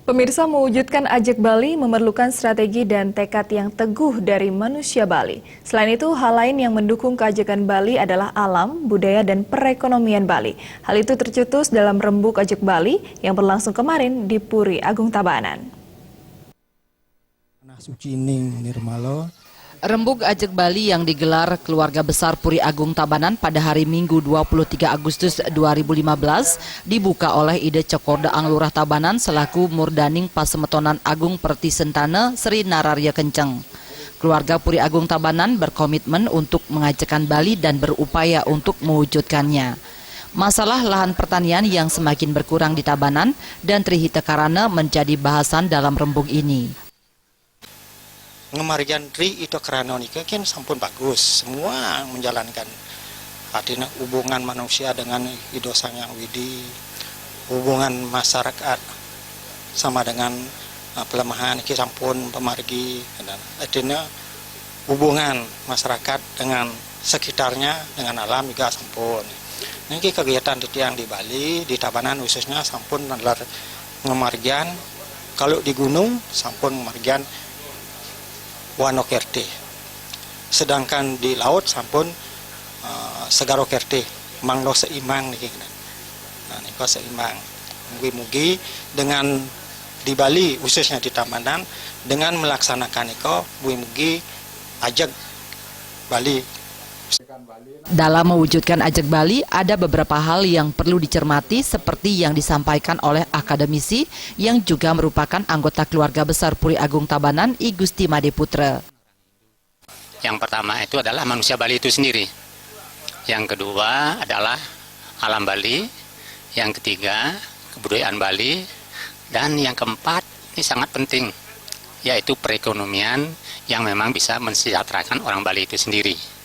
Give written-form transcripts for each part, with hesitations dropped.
Pemirsa, mewujudkan Ajak Bali memerlukan strategi dan tekad yang teguh dari manusia Bali. Selain itu, hal lain yang mendukung keajakan Bali adalah alam, budaya, dan perekonomian Bali. Hal itu tercetus dalam Rembuk Ajak Bali yang berlangsung kemarin di Puri Agung Tabanan. Rembuk Ajak Bali yang digelar keluarga besar Puri Agung Tabanan pada hari Minggu 23 Agustus 2015 dibuka oleh Ide Cokorda Anglurah Tabanan selaku Murdaning Pasemetonan Agung Perti Sentana Sri Nararya Kenceng. Keluarga Puri Agung Tabanan berkomitmen untuk mengajakkan Bali dan berupaya untuk mewujudkannya. Masalah lahan pertanian yang semakin berkurang di Tabanan dan Trihita Karana menjadi bahasan dalam rembuk ini. Ngemarjan Tri itu kerana nikah kan sampun bagus, semua menjalankan artinya hubungan manusia dengan Ido Sang Yang Widi, hubungan masyarakat sama dengan pelemahan iki sampun pemargi, dan artinya hubungan masyarakat dengan sekitarnya dengan alam juga sampun. Ini kegiatan yang di Bali, di Tabanan khususnya sampun adalah ngemarjan, kalau di gunung sampun ngemarjan Wano Kerte, sedangkan di laut sampun Segaro Kerte, manglo seimbang nih, nah niko seimbang. Mugi-mugi dengan di Bali khususnya di Tabanan dengan melaksanakan niko, mugi-mugi Ajak Bali. Dalam mewujudkan Ajak Bali, ada beberapa hal yang perlu dicermati seperti yang disampaikan oleh akademisi yang juga merupakan anggota keluarga besar Puri Agung Tabanan, I Gusti Made Putra. Yang pertama itu adalah manusia Bali itu sendiri. Yang kedua adalah alam Bali. Yang ketiga, kebudayaan Bali. Dan yang keempat, ini sangat penting, yaitu perekonomian yang memang bisa mensejahterakan orang Bali itu sendiri.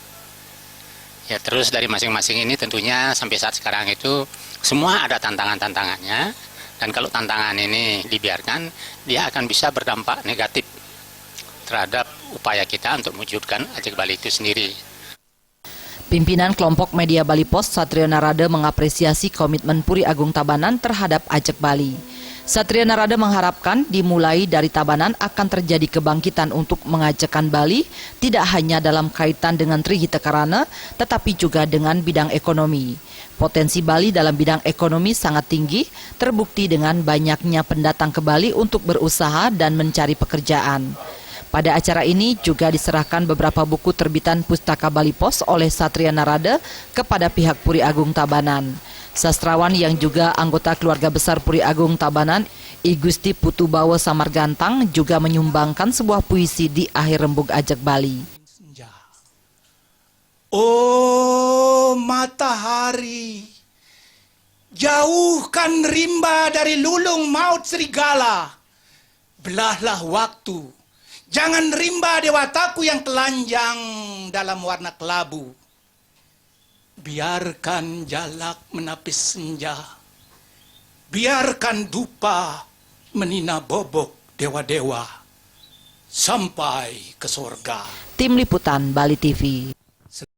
Ya, terus dari masing-masing ini tentunya sampai saat sekarang itu semua ada tantangan-tantangannya, dan kalau tantangan ini dibiarkan, dia akan bisa berdampak negatif terhadap upaya kita untuk mewujudkan Ajak Bali itu sendiri. Pimpinan kelompok media Bali Post, Satrio Narada, mengapresiasi komitmen Puri Agung Tabanan terhadap Ajak Bali. Satrio Narada mengharapkan dimulai dari Tabanan akan terjadi kebangkitan untuk mengajakkan Bali tidak hanya dalam kaitan dengan Trihita Karana, tetapi juga dengan bidang ekonomi. Potensi Bali dalam bidang ekonomi sangat tinggi, terbukti dengan banyaknya pendatang ke Bali untuk berusaha dan mencari pekerjaan. Pada acara ini juga diserahkan beberapa buku terbitan Pustaka Bali Post oleh Satrio Narada kepada pihak Puri Agung Tabanan. Sastrawan yang juga anggota keluarga besar Puri Agung Tabanan, I Gusti Putubawa Samargantang, juga menyumbangkan sebuah puisi di akhir Rembuk Ajak Bali. Oh matahari, jauhkan rimba dari lulung maut serigala. Belahlah waktu, jangan rimba dewataku yang telanjang dalam warna kelabu. Biarkan jalak menapis senja, biarkan dupa menina bobok dewa-dewa sampai ke surga. Tim Liputan Bali TV.